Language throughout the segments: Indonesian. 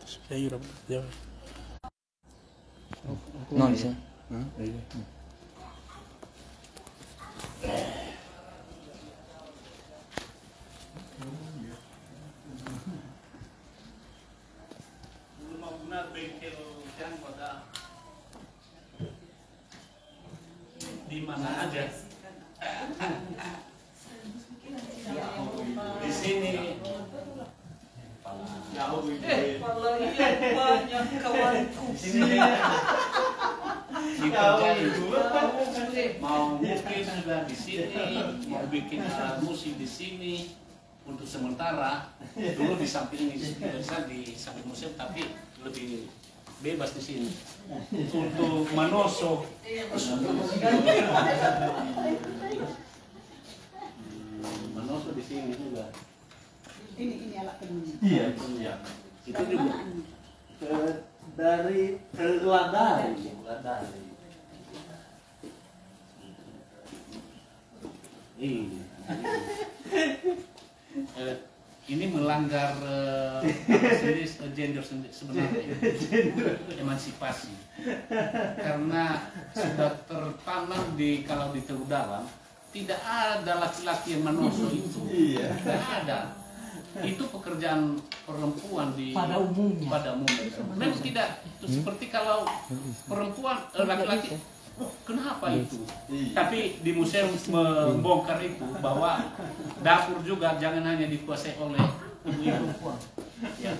Saya ya. No, di sini. Di mana aja. Di sini Kalau iya banyak kawanku. Mau mungkin sudah di sini, mau bikin alat musik di sini untuk sementara. Dulu di samping ini bisa di samping museum, tapi lebih bebas di sini. Untuk Manoso, Manoso di sini juga. Ini alat tenun. Iya. Itu juga. Dari Ladari. Ini melanggar gender sebenarnya, emansipasi, karena sudah tertanam kalau di Teluk Dalam tidak ada laki-laki yang Manoso itu, tidak ada. Itu pekerjaan perempuan Pada umumnya. Memang tidak seperti kalau perempuan laki-laki. Kenapa itu? Tapi di museum membongkar itu bahwa dapur juga jangan hanya dikuasai oleh ibu-ibu. Ya,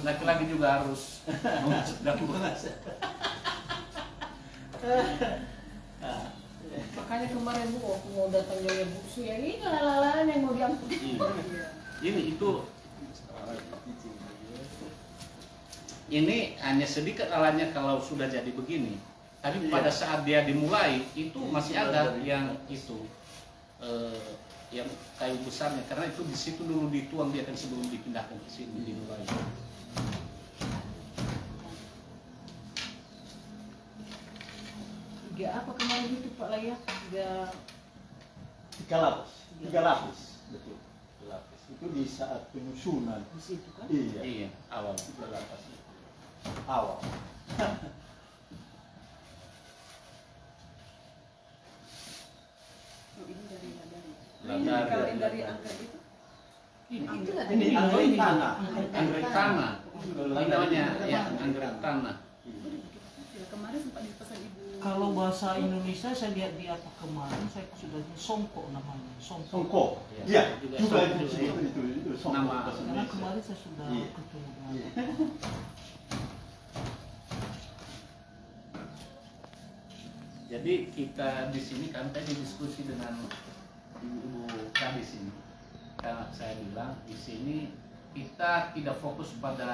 laki-laki juga harus mengurus dapur. Makanya kemarin Bu, aku mau datang dari Bu Su yang ini lalalan yang mau diangkut. Ini hanya sedikit alatnya kalau sudah jadi begini. Tapi pada saat dia dimulai itu masih ada yang itu yang kayu besarnya, karena itu di situ dulu dituang dia kan sebelum dipindahkan ke sini dimulai. Tiga apa kemarin itu Pak Layak? Tiga lapis, betul. Lapis itu di saat penyusunan. Di situ kan? Iya, Awal. tiga lapis. Awal. Oh, ini dari Ladari. Ladari. Kalau yang dari angker itu? Ini Anggrek tanah. anggrek tanah. Ini namanya ya anggrek tanah. Ya, kemarin sempat dipesan Ibu. Kalau bahasa Indonesia saya lihat di apa kemarin saya sudah songkok namanya, songkok. Songkok. Iya, juga itu songkok. Nama. Karena kemarin saya sudah ketemu dengan Jadi kita di sini kan tadi diskusi dengan Ibu Kadis ini. Karena saya bilang di sini kita tidak fokus pada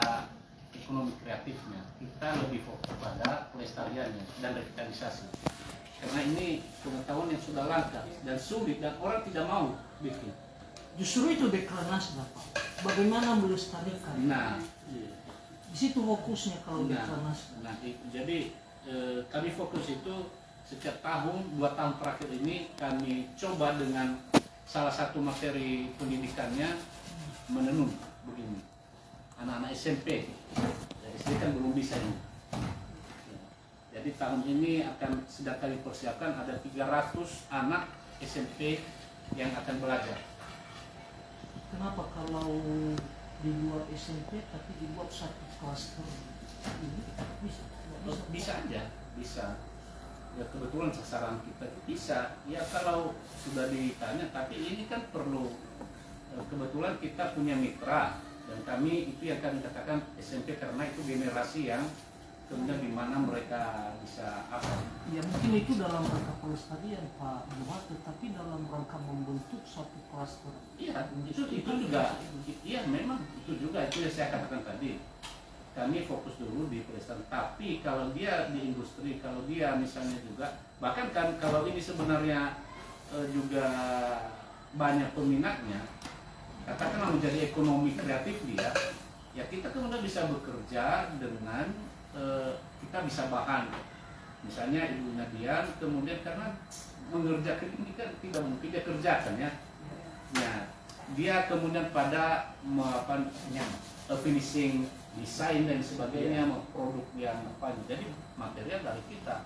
ekonomi kreatifnya, kita lebih fokus pada pelestariannya dan revitalisasi. Karena ini pengetahuan yang sudah langka dan sulit dan orang tidak mau bikin. Justru itu deklarasi Bapak. Bagaimana melestarikan? Nah, Di situ fokusnya kalau deklarasi. jadi kami fokus itu setiap tahun, 2 tahun terakhir ini kami coba dengan salah satu materi pendidikannya menenun begini. Anak-anak SMP, dari SD kan belum bisa ini. Jadi tahun ini akan sedang kami persiapkan ada 300 anak SMP yang akan belajar. Kenapa kalau di luar SMP tapi dibuat satu klaster ini bisa? Bisa aja, bisa. Ya kebetulan sasaran kita bisa. Ya kalau sudah ditanya, tapi ini kan perlu kebetulan kita punya mitra dan kami itu yang kami katakan SMP karena itu generasi yang kemudian di mana mereka bisa apa? Ya mungkin itu dalam rangka pelestarian Pak Bupati, tapi dalam rangka membentuk satu klaster. Iya, itu juga. Iya, memang itu juga itu yang saya katakan tadi. Kami fokus dulu di pelestarian. Tapi kalau dia di industri, kalau dia misalnya juga, bahkan kan kalau ini sebenarnya juga banyak peminatnya, katakanlah menjadi ekonomi kreatif dia, ya kita kemudian bisa bekerja dengan kita bisa bahan. Misalnya Ibu Nadian kemudian karena mengerjakan ini kan tidak mungkin dia kerjakan ya. Ya, dia kemudian pada finishing desain dan sebagainya, mau produk yang apa, jadi material dari kita.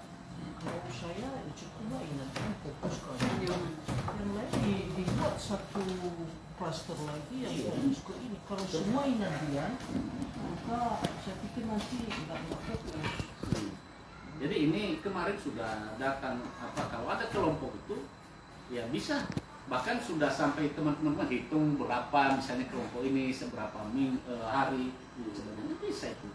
Kalau saya cukup baik nanti fokus ke yang lain dibuat satu cluster lagi yang fokus ke ini. Kalau semua inadian, maka saya pikir nanti nggak fokus. Jadi ini kemarin sudah datang apa, kalau ada kelompok itu ya bisa, bahkan sudah sampai teman-teman hitung berapa misalnya kelompok ini seberapa hari, sebenarnya bisa itu.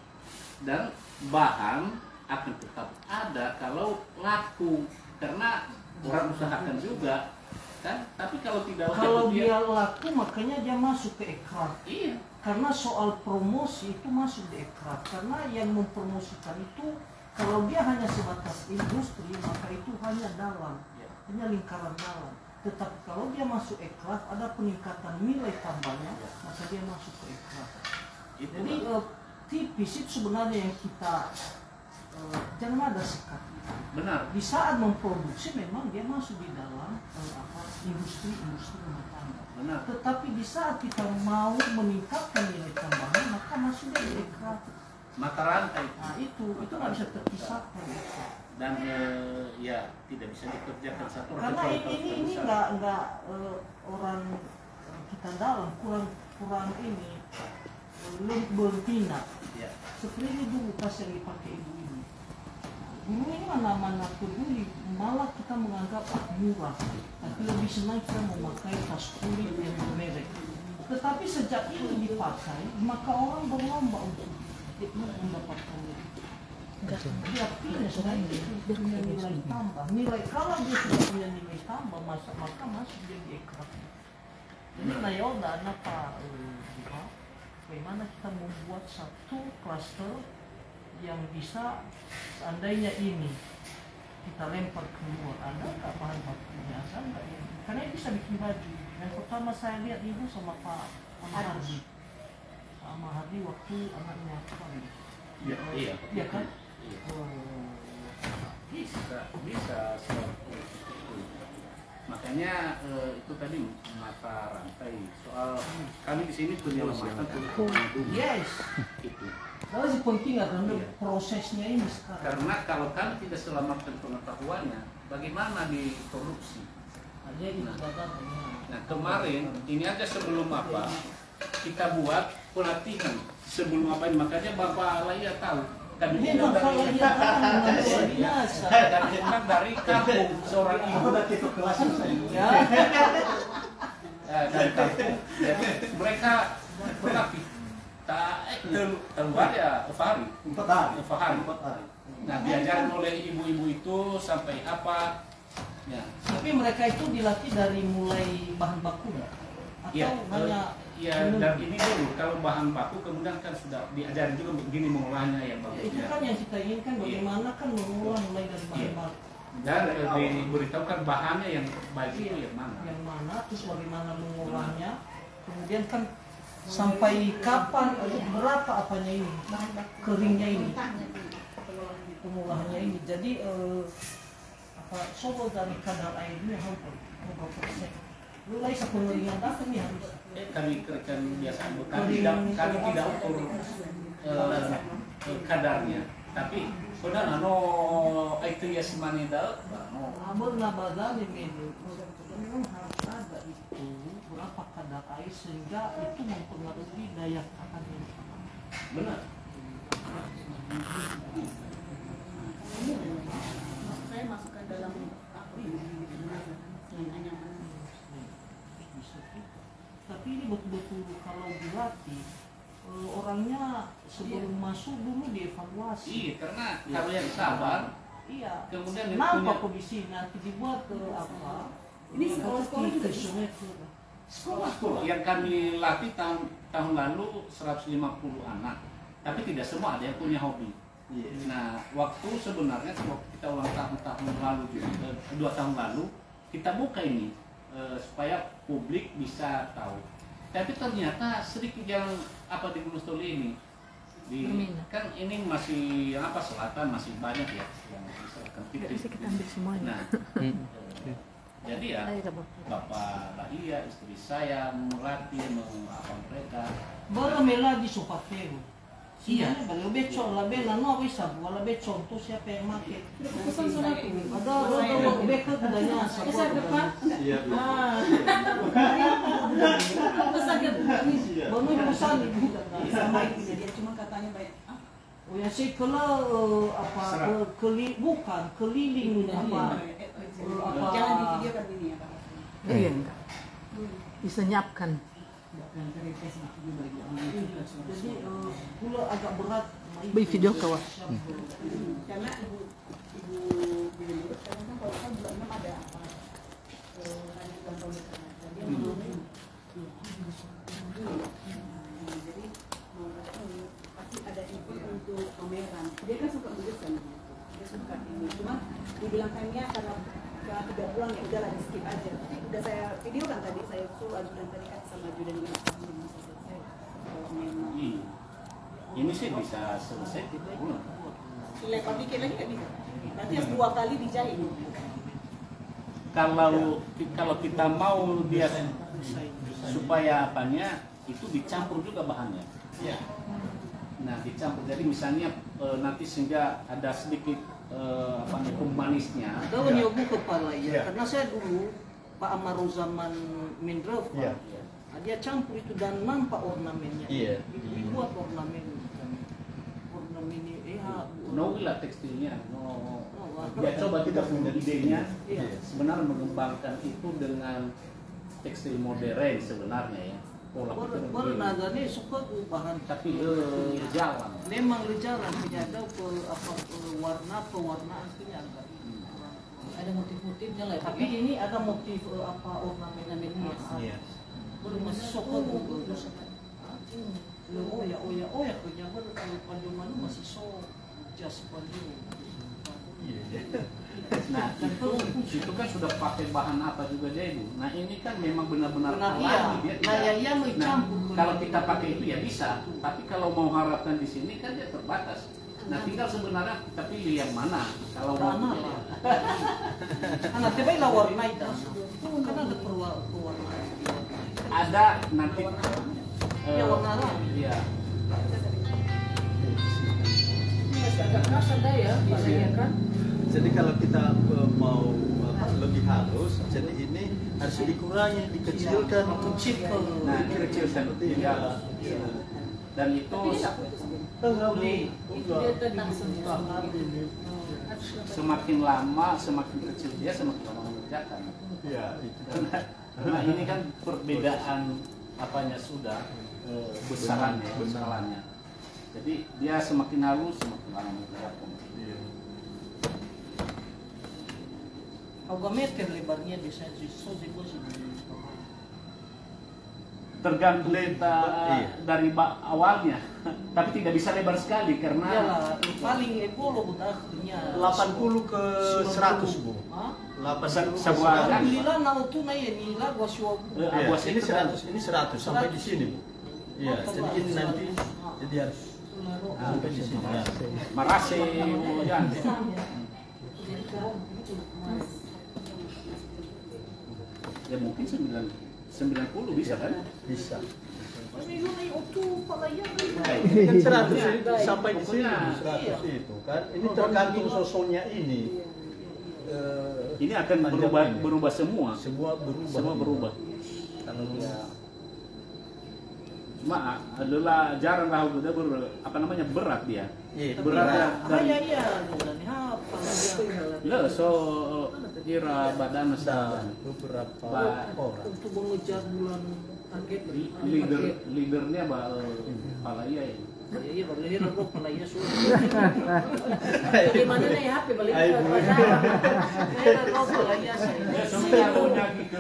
Dan bahan akan tetap ada kalau laku, karena orang usahakan juga kan. Tapi kalau tidak laku, kalau dia laku makanya dia masuk ke ekrar. Iya, Karena soal promosi itu masuk di ekrar. Karena yang mempromosikan itu kalau dia hanya sebatas industri maka itu hanya dalam, hanya lingkaran dalam. Tetapi kalau dia masuk ekrar ada peningkatan nilai tambahnya, maka dia masuk ke ekrar. Jadi tipis itu sebenarnya yang kita jangan ada sekat. benar. Di saat memproduksi memang dia masuk di dalam industri rumah tangga. Benar. Tetapi di saat kita mau meningkatkan nilai tambahnya maka masuk di ekrar. Mata rantai. Nah itu nggak bisa terpisahkan. Dan ya tidak bisa dikerjakan satu orang. Karena ini nggak orang kita dalam kurang ini bertindak. Ya. Seperti ini dulu tas yang dipakai ibu ini. Dulu ini mana-mana peduli, malah kita menganggap murah. Tapi lebih senang kita memakai tas kulit yang bermerek. Tetapi sejak ini dipakai, maka orang berlomba untuk mendapatkan itu. Dia pilih selain itu punya nilai tambah. Kalau dia sudah punya nilai tambah, maka masuk dia di ekrak. Jadi Nayoda apa? Bagaimana kita membuat satu cluster yang bisa, seandainya ini kita lempar keluar, ada nggak bahan bakunya, ada nggak ya? Karena ini bisa bikin baju. Yang pertama saya lihat ibu sama Pak Hardi, sama Hardi waktu anaknya apa ini? Iya kan? Iya. Bisa seperti itu. Makanya itu tadi mata rantai. Soal kami di sini penyelamatan kulit. Yes. Itu. Kalau sih penting karena Iya. prosesnya ini sekarang. Karena kalau kami tidak selamatkan pengetahuannya, bagaimana diproduksi? Jadi Nah kemarin ini aja sebelum apa kita buat pelatihan sebelum apa ini, makanya Bapak Laya tahu. Kami ini masalah dia luar biasa. kami undang dari kampung seorang ibu. Aku udah tipe kelas saya. Ya. Dari kampung. Jadi mereka berlatih. Keluar ya Fahri. 4 hari. Fahri. 4 hari. Nah diajarin oleh ibu-ibu itu sampai apa? Ya. Tapi mereka itu dilatih dari mulai bahan baku atau Iya, hanya ya, dan ini dulu kalau bahan baku kemudian kan sudah diajarin juga begini mengolahnya yang itu bagusnya. kan yang kita inginkan bagaimana kan mengolah mulai dari bahan Iya. baku Dan diberitahukan bahannya yang baik itu yang mana. yang mana terus bagaimana mengolahnya kemudian kan sampai kapan berapa apanya ini keringnya ini pengolahannya ini jadi soal dari kadar airnya hampir berapa persen mulai sepengeringan datang nih harus Kami kerjakan biasa kami tidak ukur kadarnya, tapi sudah itu ya semanida abang nabadali ini memang harus ada itu berapa kadar air sehingga itu mempengaruhi daya tahan yang benar. Saya masukkan dalam apa yang anyaman. Tapi ini betul-betul kalau dilatih orangnya sebelum masuk dulu dievaluasi. Iya, karena kalau yang sabar, Iya. kemudian yang Nampak punya kondisi nanti dibuat apa? Ini sekolah-sekolah juga sekolah yang kami latih tahun lalu 150 anak, tapi tidak semua ada yang punya hobi. Iya. Nah, waktu sebenarnya waktu kita ulang tahun lalu juga 2 tahun lalu kita buka ini supaya publik bisa tahu. Tapi ternyata sedikit yang apa di Gunung Stoli ini kan ini masih apa selatan masih banyak ya yang bisa kita ambil semuanya. Nah, Jadi ya bapak Bahia, istri saya melatih mereka. Bara mela di sopatero. Iya, kalau becok lah bela no bisa, kalau becok tuh siapa yang make? Pesan sama aku. Ada beka kudanya Pesan depan. Iya. Pesan ke Baru pesan ibu sama itu dia cuma katanya baik. Oh ya sih kalau bukan keliling apa Jangan di video kan ini ya Pak. Iya enggak. Disenyapkan. jadi pula agak berat. Beri video kawan. Karena ibu Bilur sekarang kan kalau kan bulan 6 ada apa? Ada bulan tahun depan. Dia mau jadi pasti ada event untuk pameran. Dia kan suka melukiskan, dia suka ini. Cuma dibilangkannya karena 3 bulan ya udahlah di skip aja. Tapi udah saya video kan tadi, saya suruh ajudan tadi kan sama ajudan ini bisa selesai. Kalau memang Ini sih bisa selesai 3 bulan. lempar dikit lagi nggak bisa. Nanti harus 2 kali dijahit. Kalau kita mau dia supaya apanya itu dicampur juga bahannya. Iya. Nah dicampur, jadi misalnya nanti sehingga ada sedikit manisnya. Tahu nyobu kepala Iya. ya, karena saya dulu Pak Amaru zaman Mindrov, Iya. dia campur itu dan nampak ornamennya. Iya. Dibuat ornamen ini No lah tekstilnya, no. wah. Ya coba kita punya idenya, Iya. sebenarnya mengembangkan itu dengan tekstil modern sebenarnya ya. Pola pikir Baru begini. nagane suka bahan Tapi jalan. memang lejaran punya ada warna pewarnaan punya agak Ada motif-motifnya lah. tapi ini ada motif ornamennya. Iya. Baru masih suka oh ya punya baru kalau pada mana masih so just pada. Nah itu kan sudah pakai bahan apa juga dia itu. Nah ini kan memang benar-benar Nah, alami, iya. dia Nah, tidak- ya, mau campur. kalau kita pakai itu ya bisa, tapi kalau mau harapkan di sini kan dia terbatas. Nah tinggal sebenarnya kita pilih yang mana. Kalau mau Warna pilih. lah. Anak tiba lah warna itu. Kan ada pewarnaan. Ada nanti Ya, warna lah. Iya. Ini masih agak keras ada ya, biasanya kan. Jadi kalau kita mau lebih halus, jadi ini harus dikurangi, dikecilkan. Kecilkan. Nah kecil-kecil Iya. dan itu Tapi dia nggak putus. Enggak, Bu. Itu dia tentang semua. semakin lama semakin kecil dia semakin lama mengerjakan. Iya, itu. Karena ini kan perbedaan apanya sudah besarannya, Benar. skalanya. Jadi dia semakin halus semakin lama mengerjakan. Iya. Kalau meter lebarnya bisa so Tergantung Iya. dari awalnya, tapi tidak bisa lebar sekali karena Iyalah, paling ebolo akhirnya 80 ke 100, Bu. Hah? 80 ke Sebuah 100. Nila na utu na yan, nila gua siwa. Iya, awas ini itu kan 100, ini 100 sampai di sini, Bu. Iya, jadi ini nanti jadi harus sampai di sini. Ya. marase hujan. Ya mungkin 90 bisa kan? Bisa. Minggu na yung utu pala yan. Ini kan 100 ini sampai di sini, Pokoknya, 100 itu kan. Ini tergantung sosoknya ini. Ini akan berubah semua. Semua berubah. Semua berubah. Kalau dia cuma adalah jarang lah udah berat dia. Iya, Berat ya, dari Iya, dan apa lagi. lo so kira badan Ada sedang beberapa Ba- orang. Untuk mengejar bulan target leadernya Palaya ini. Iya, baru ini aku pala ya sudah. Bagaimana nih HP balik ke Ayo, Bu. Saya aku pala ya saya. Sebenarnya lagi ke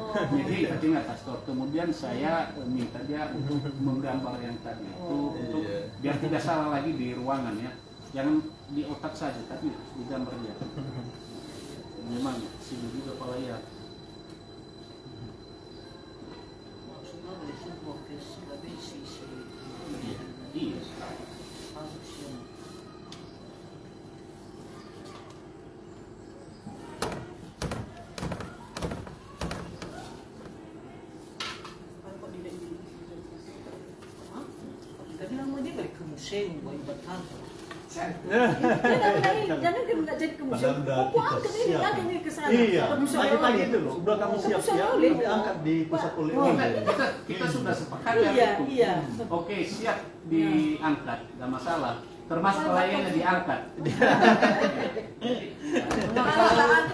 jadi ingat pastor. Kemudian saya minta dia untuk menggambar yang tadi itu untuk Iya. biar tidak salah lagi di ruangan ya. Jangan di otak saja tapi digambar dia. Memang sini juga Palaya. Maksudnya dari sebuah kes dari sisi Iya. harus yang Kita bilang mau dia balik ke museum buat ibadah kantor. Jangan dia nggak jadi ke museum. Padahal Aku kita angkat ini, siap. angkat ini ke sana. Iya, Ke museum pagi-pagi oleh. itu loh, udah kamu siap-siap, oleh. diangkat di pusat Wah, oleh-oleh. Kita sudah sepakat Iya, ya itu. iya. Oke, siap diangkat, nggak masalah. Termasuk pelayannya diangkat.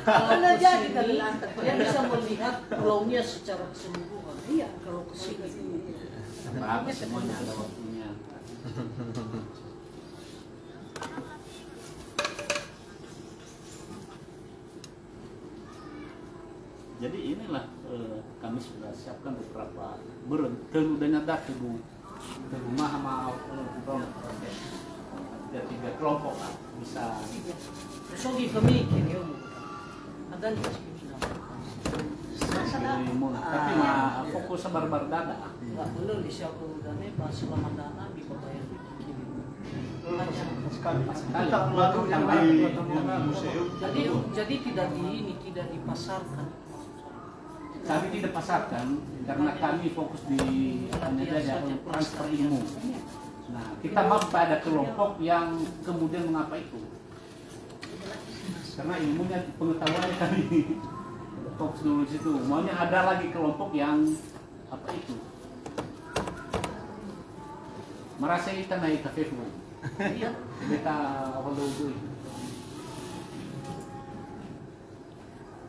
Kalau jadi kita angkat. Dia bisa melihat pulaunya secara keseluruhan. Iya. Kalau ke sini. Bagus, semuanya ada waktunya. Jadi inilah kami sudah siapkan beberapa bertemu dengan teguh rumah sama tiga kelompok lah bisa. So di pemikiran ya, ada nih Tapi mah fokus sebar-bar dada. nggak perlu di siapa udahnya pas selama dana di bayar Sekali. Sekali. Kita lalu yang di museum. jadi tidak dipasarkan. Kami tidak pasarkan karena kami fokus di transfer ilmu. Nah, kita mau pada kelompok yang kemudian mengapa itu? Karena ilmunya, pengetahuannya kami fokus dulu di situ. Maunya ada lagi kelompok yang apa itu? Merasa kita naik ke Facebook. Iya, kita follow itu.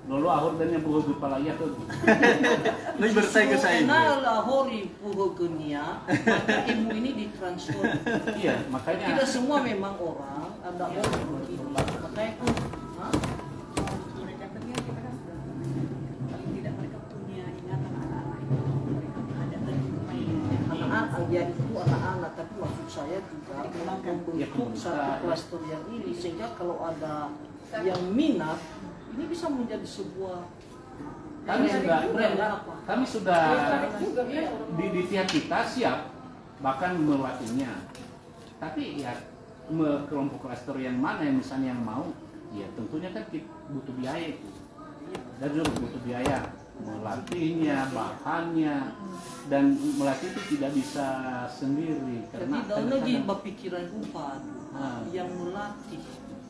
Lalu ahor dan yang buah palaya tuh. Ini bersaing ke saya. Karena lahori puhogenia, maka ilmu ini ditransfer. Iya, makanya. Tidak semua memang orang ada orang begini. Makanya pun, Mereka terlihat kita kan sudah paling tidak mereka punya ingatan anak-anak itu mereka ada lagi. anak-anak ya itu anak-anak, tapi maksud saya juga membentuk Ya, satu klaster yang ini sehingga kalau ada yang minat ini bisa menjadi sebuah Kami sudah, brand apa? kami sudah juga ya. di pihak kita siap bahkan melatihnya. Tapi ya kelompok klaster yang mana yang misalnya yang mau, ya tentunya kan butuh biaya itu. Dan juga butuh biaya melatihnya, bahannya, dan melatih itu tidak bisa sendiri Jadi karena dalam lagi berpikiran umpan yang melatih.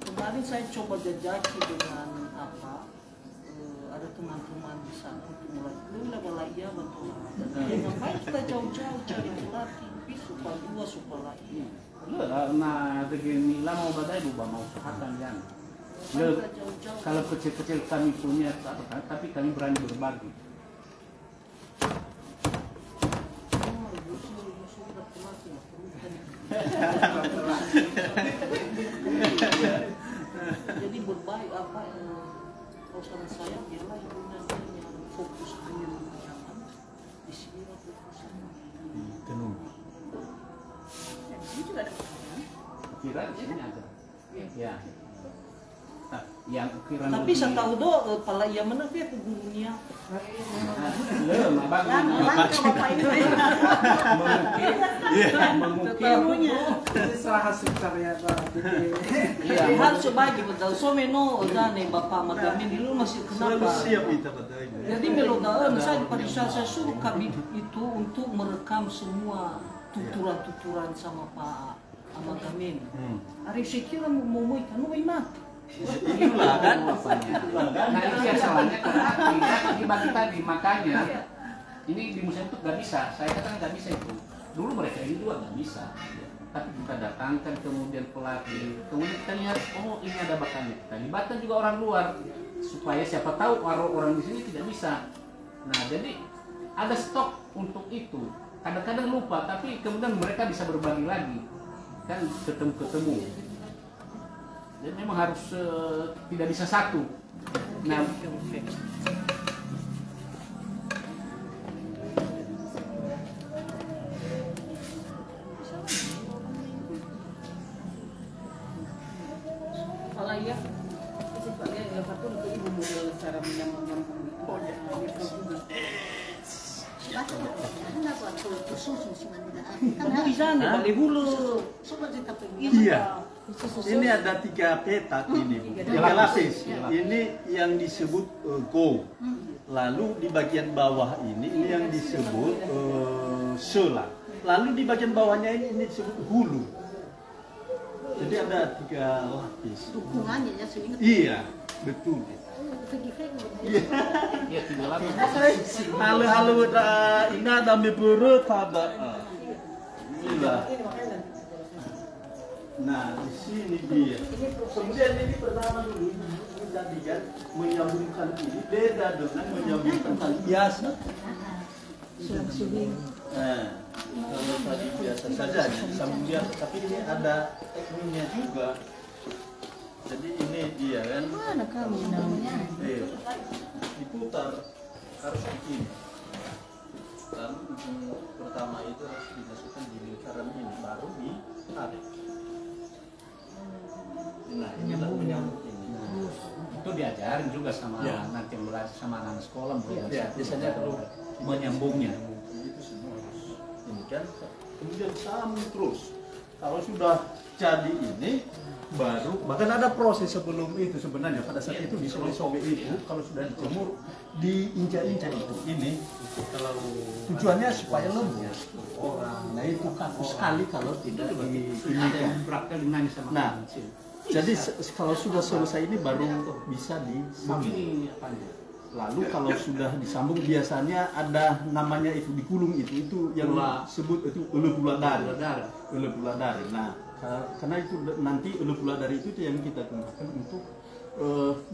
Kemarin saya coba jajaki dengan apa? Ada teman-teman di sana untuk melatih. Lu udah balai ya betul. Ya ngapain kita jauh-jauh cari pelatih? Supaya dua supaya iya. nah begini lah mau badai buba mau usahakan kan. Kita jauh-jauh. Kalau kecil-kecil kami punya, tapi kami berani berbagi. Jadi berbaik apa kalau saran saya ialah yang fokus hanya mengajarkan di sini fokus Tenung. Ini juga ada pekerjaan. Ukiran di sini ada. Ya. Nah, yang ukiran tapi saya tahu do pala ia mana dia ke gunungnya belum abang Langka bapak ini. mengukir iya harus sebagai betul so meno dan bapak magamin dulu masih Selalu kenapa siap kita badai. jadi melogaan saya pada saat saya suruh kabit itu untuk merekam semua tuturan-tuturan sama Pak Amagamin. Hari saya kira mau ikan mati. Itulah kan. nah itu yang salahnya karena kita dibagi tadi makanya ini di museum itu nggak bisa saya katakan nggak bisa itu dulu mereka ini juga nggak bisa tapi kita datangkan kemudian pelatih kemudian kita lihat oh ini ada bakatnya kita libatkan juga orang luar supaya siapa tahu orang di sini tidak bisa nah jadi ada stok untuk itu kadang-kadang lupa tapi kemudian mereka bisa berbagi lagi kan ketemu dan memang harus tidak bisa satu. Nah, Pala iya. Sifatnya yang satu untuk ibu model cara menyambung-nyambung itu. Oh ya. Kamu bisa nih balik hulu. Iya. Ini ada 3 petak ini, Bu. 3 lapis. Ini yang disebut go. Lalu di bagian bawah ini yang disebut sela. Lalu di bagian bawahnya ini disebut hulu. Jadi ada 3 lapis. Dukungannya ya sehingga Iya, betul. Iya. Iya, tinggal apa? Halo-halo, ini ada perut ada. Inilah. Nah, di sini dia. Kemudian ini pertama dulu tadi kan menyambungkan ini beda dengan menyambungkan tali biasa. Nah, kalau tadi biasa saja sambung biasa, tapi ini ada tekniknya juga. Jadi ini dia kan. mana kamu namanya? Diputar harus begini. Lalu ujung pertama itu harus dimasukkan di lingkaran ini, baru ditarik. Nah, ini menyambung ini. Itu diajarin juga sama Ya. nanti yang belajar sama anak sekolah Ya, belajar. biasanya perlu menyambungnya. Itu semua. Ini kan, kemudian sambung terus. Kalau sudah jadi ini, baru bahkan ada proses sebelum itu sebenarnya pada saat itu disobek-sobek itu kalau sudah dijemur diinjak-injak itu ini Kalau tujuannya supaya lembut orang. Nah itu kaku sekali kalau tidak di ini ada kan. yang praktek nanya sama Nah, kecil. jadi kalau sudah selesai ini baru bisa disambung. Ini apanya? Lalu kalau sudah disambung biasanya ada namanya itu dikulung itu yang disebut itu ulu pula dari. Darah. Ulu pula dari. Nah, karena itu nanti ulu pula dari itu yang kita gunakan untuk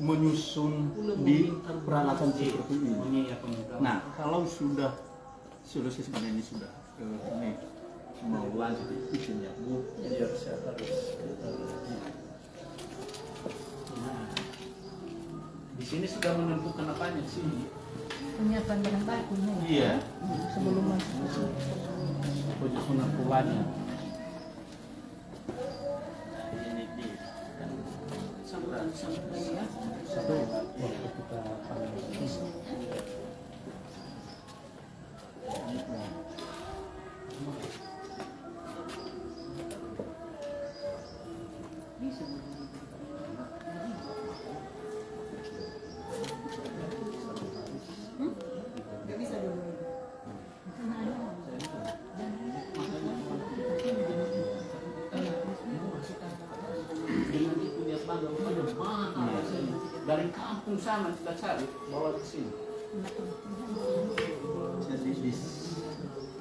menyusun di peralatan seperti ini. Nah, kalau sudah selesai sebenarnya ini sudah ini mau lanjut izinnya Bu, biar saya harus Di sini sudah menentukan apanya sih? Penyiapan bahan bakunya. iya. Sebelum masuk. Penyusunan polanya. Ini dia. Sambutan ya. Satu waktu kita Bisa. Nggak bisa dulu. dari kampung sana kita cari bawa ke sini. Jadi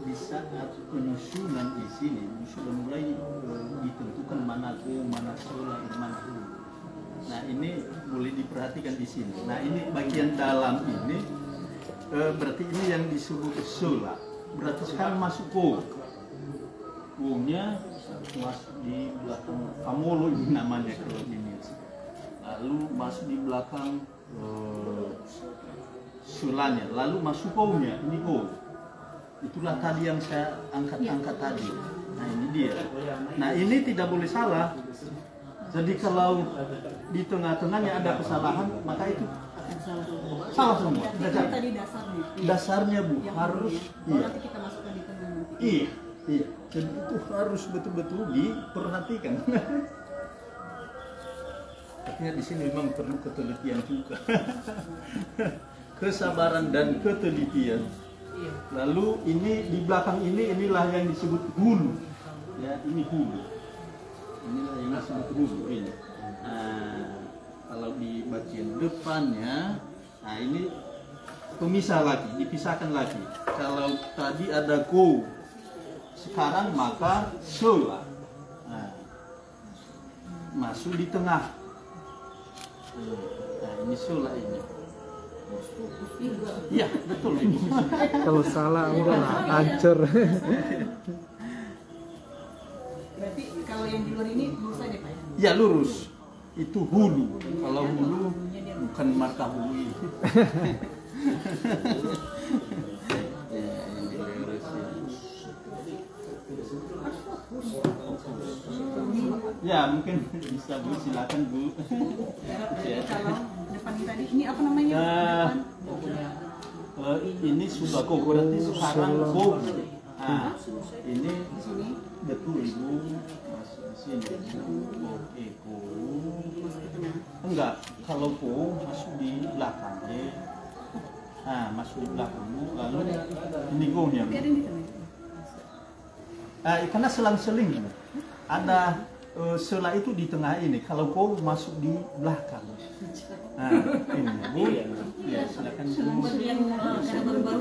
di saat penyusunan di sini sudah mulai ditentukan mana ku, mana sola, mana hulu. Nah ini boleh diperhatikan di sini. Nah ini bagian dalam ini berarti ini yang disebut sola. Berarti sekarang masuk ku. Ku-nya masuk di belakang kamolo ini namanya kalau ini. Lalu masuk di belakang sulanya, lalu masuk ko-nya, ini ko. Itulah tadi yang saya angkat-angkat tadi. Nah ini dia. Nah ini tidak boleh salah. Jadi kalau di tengah-tengahnya ada kesalahan, maka itu salah semua. Tapi tadi dasarnya. Dasarnya Bu Yang harus dulu, iya. nanti kita masukkan di tengah nanti. Iya, iya. Jadi itu harus betul-betul diperhatikan. Artinya di sini memang perlu ketelitian juga. Kesabaran dan ketelitian. Lalu ini di belakang ini inilah yang disebut hulu. Ya, ini hulu. Inilah yang disebut hulu ini. Nah, kalau di bagian depannya, nah ini pemisah lagi, dipisahkan lagi. Kalau tadi ada go, sekarang maka sola. Nah, masuk di tengah. Nah, ini sola ini. Iya, betul ini. Kalau salah udah hancur. Berarti kalau yang di luar ini lurus saja Pak ya? Ya lurus. Itu hulu. Kalau hulu bukan marka hulu ini. Ya, ini lurus ya. Ya, mungkin bisa Bu, silakan Bu. Ya. Kalau depan ini tadi, ini apa namanya? Depan? Ini sudah kok berarti sekarang kok. Nah, ini betul Ibu masuk di sini. Oke, enggak, kalau ko masuk di belakang. Nah, masuk di belakang Bu, lalu ini go-nya. Tapi ada yang di tengah. Karena selang-seling ada sela itu di tengah ini. Kalau kau masuk di belakang. Nah, ini Bu. Ya, silakan Bu. Karena baru-baru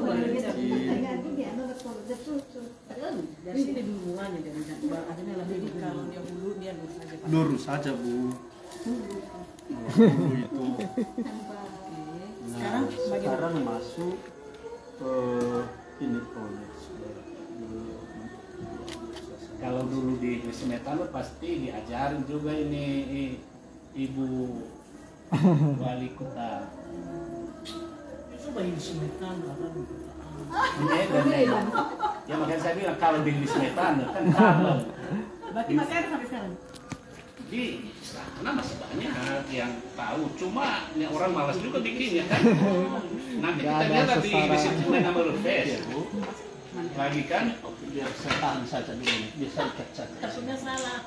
Dari sini dulu mulanya dari akhirnya lebih kalau dia dulu dia lurus saja. Pak. Lurus saja Bu. Dulu itu. sekarang Sekarang masuk ini Kalau dulu di Semetan pasti diajarin juga ini Ibu Wali Kota. Coba ini semetan karena Ya makanya saya bilang kalau di Semetan kan kalau berarti masih ada sampai sekarang. di sana masih banyak yang tahu, cuma ini orang malas juga bikinnya kan. Nanti kita lihat di situ nama Rufes lagi kan. biar saya tahan saja dulu, biasa dikacak. takutnya salah.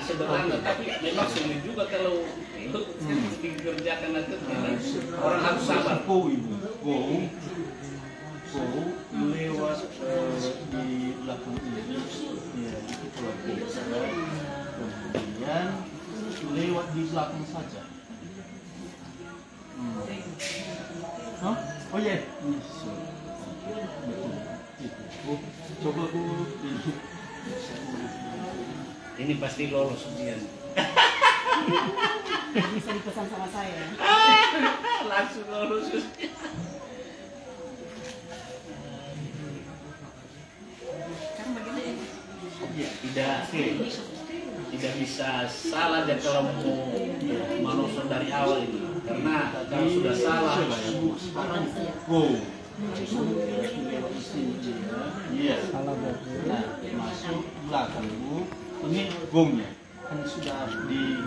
Sederhana, tapi memang sulit juga kalau itu dikerjakan nanti. Orang harus sabar. Go ibu, go lewat di belakang ini, ya itu kalau kemudian lewat di belakang saja. Hah? Oh iya, betul. Itu. Coba Bu. Ini pasti lolos dia. Bisa dipesan sama saya. Langsung lolos. Sekarang bagaimana? Tidak bisa salah dan kalau mau manuver dari awal ini, karena kalau sudah salah Sekarang go. Iya. Salah Bu. Nah, masuk belakang Bu. Ini gongnya kan sudah di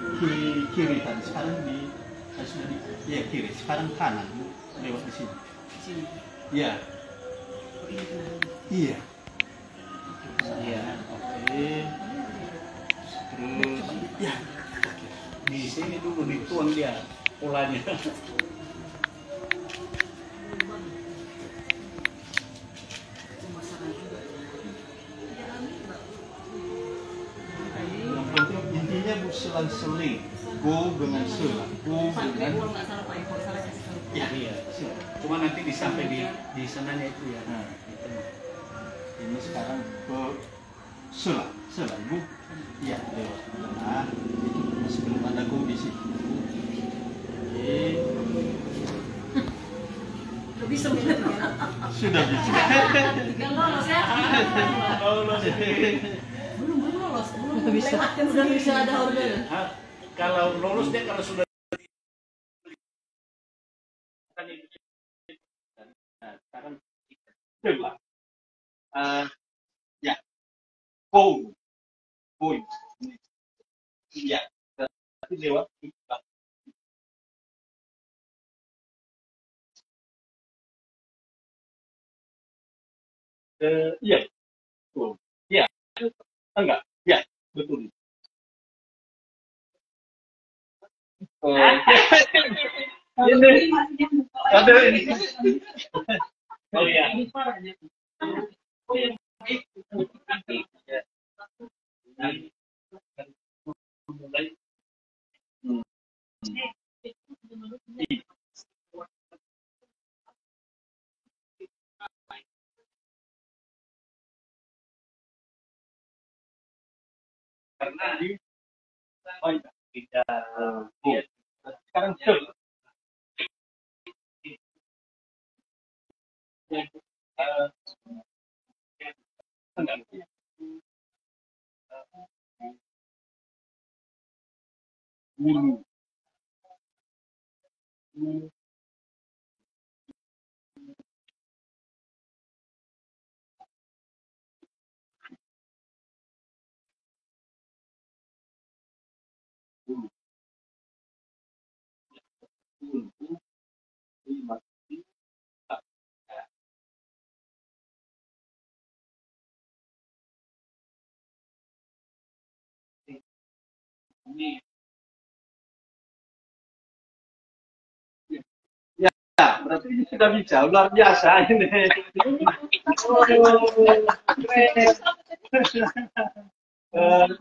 kiri tadi. Sekarang sudah di kiri. Sekarang kanan Bu. Lewat di sini. Sini. Iya. Iya. ya. Oke. Terus ya. Di sini dulu dituang dia polanya. Yang penting intinya Bu selang-seling. Go dengan selang. Go dengan Nggak salah Pak Eko, salah kasih tahu. ya. Iya. Cuma nanti disampai di sananya itu ya. Nah, ini sekarang ke selang Bu. Iya, lewat tengah. Itu masih belum ada go di situ. Oke. Bisa benar ya. Sudah bisa. Tinggal lolos ya. Belum lolos, belum Bisa. lewat kan sudah bisa ada order. Kalau lolos dia kalau sudah Sekarang coba. Ya. Go. Iya. Tapi lewat iya. Betul. Iya. Enggak. Iya, betul. Ini ada ini. Oh iya. Oh iya. Karena tidak sekarang ya Tapi ini sudah bisa, luar biasa ini.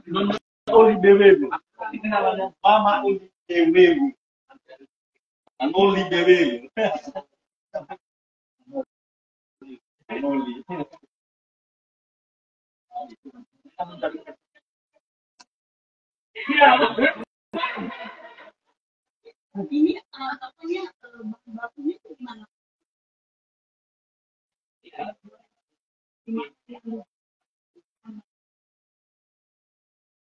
Nona Oli Bebebu. Ini namanya Mama Oli Bebebu. Oli Bebebu. Oli. Ini apanya bakunya itu gimana?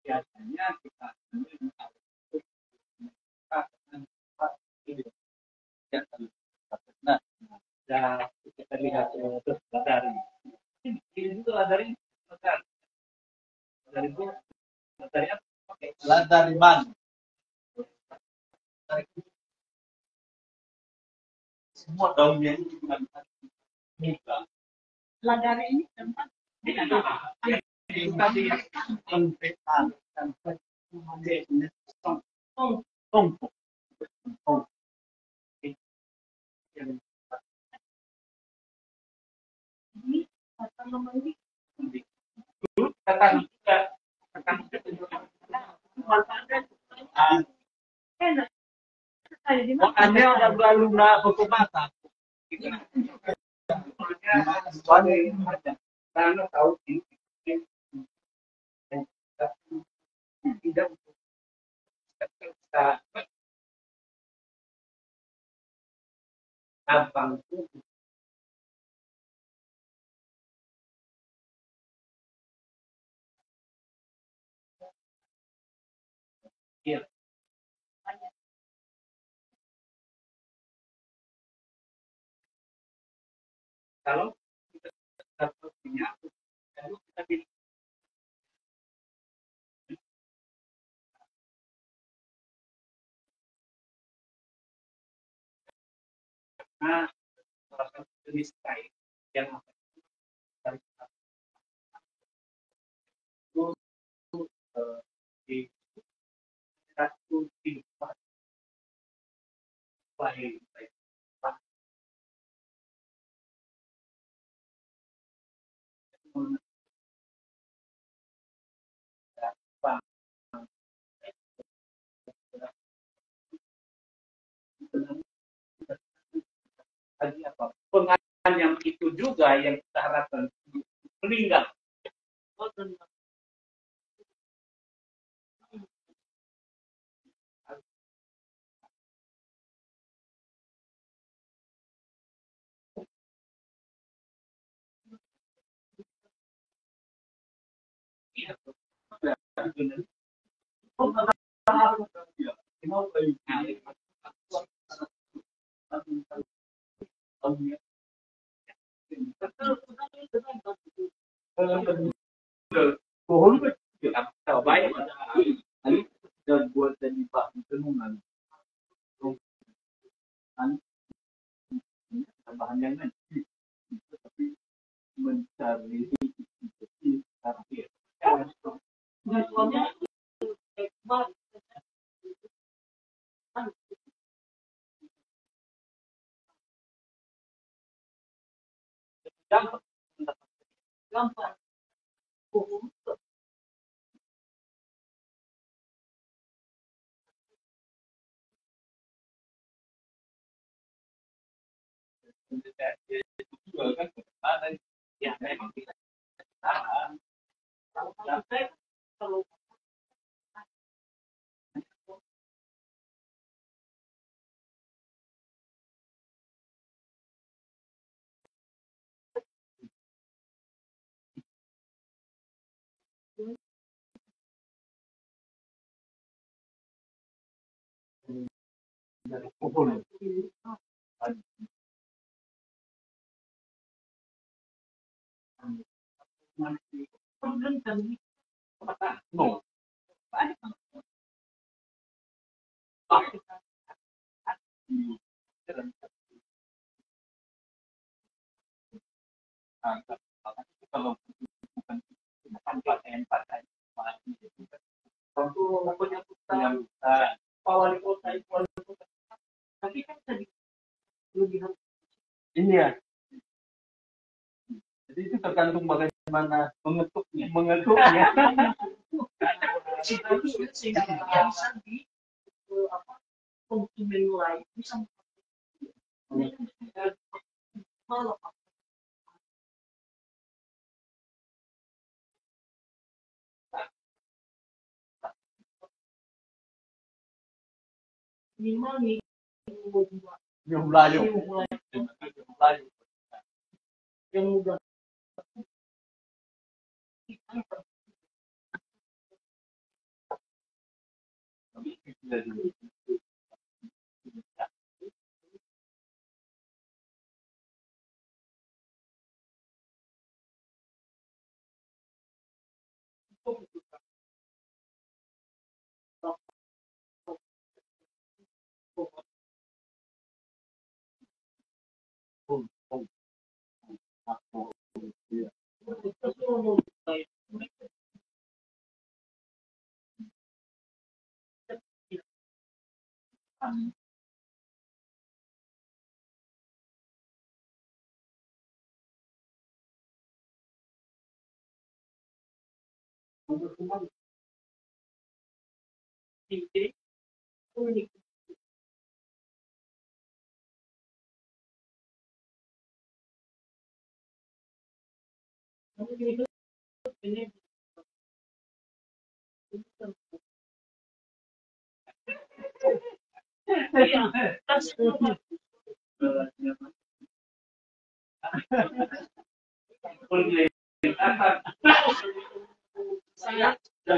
Biasanya kita nah, kita lihat terus dari ini juga dari dari apa? Dari mana? Semua daunnya ini bukan muka. Ladari ini tempat Kita lihat kontekan sampai tumpuk. ini atau nomor ini Katakan juga enak. Ada di mana? makanya ada galuna buku mata. Karena tahu ini tidak gampang itu. Iya. Kalau kita punya, lalu kita pilih. Nah, salah satu jenis kain yang dari di satu tempat lain. Penganan yang itu juga yang kita harapkan meninggal. Pohon baik dan buat jadi bahan tenungan. Bahan yang lain, tapi mencari terakhir. Gampang. Ya, memang kita tahan. Kalau dari pohon no. Kalau bukan empat untuk penyambutan Pak Wali Kota itu tapi kan tadi lebih Iya. Jadi itu tergantung bagaimana mengetuknya. Sehingga bisa di apa konsumen lain bisa malah minimal nih Yang Melayu. yang udah tinggi unik ini saya ya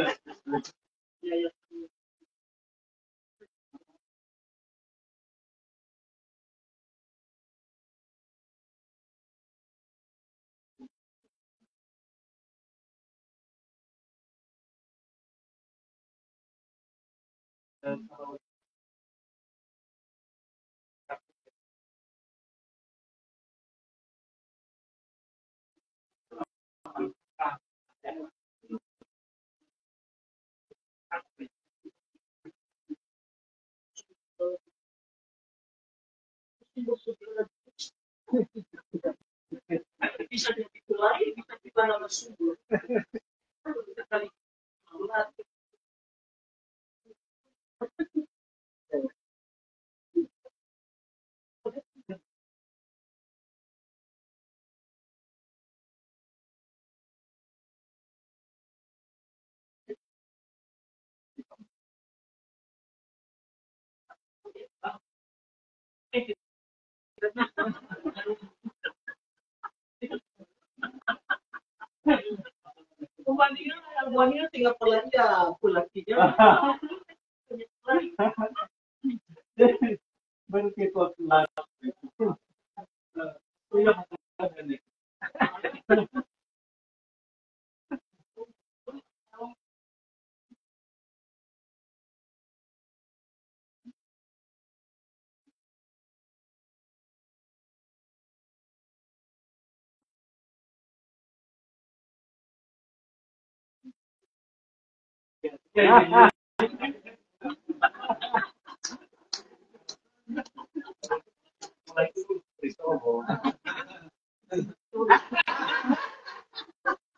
bisa dimulai bisa kita nama subur kali Albania tinggal pelanja pulatinya Baru kita telah.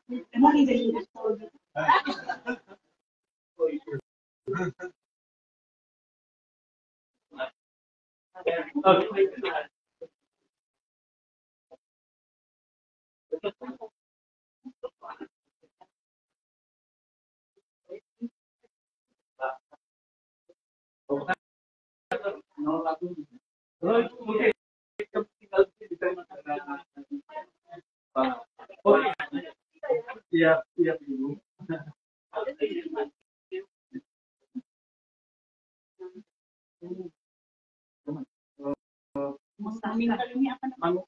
Emang ini Mungkin tinggal diterima. Oh iya, iya dulu.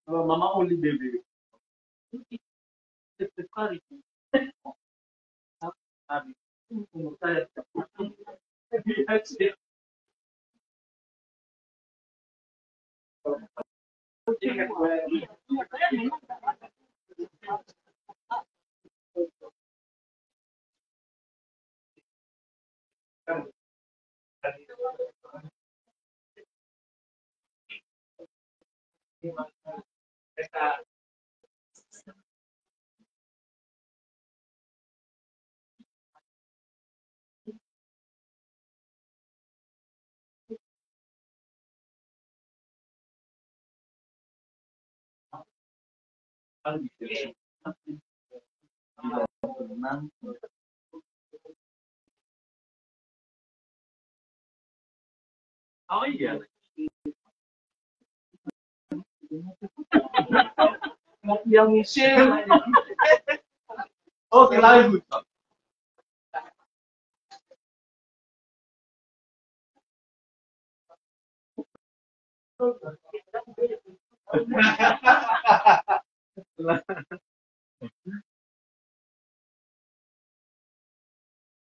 Mama Oli baby. Sekali. Habis. Umur saya. berenang. Oh iya. Yang Michelle. Oke, lanjut.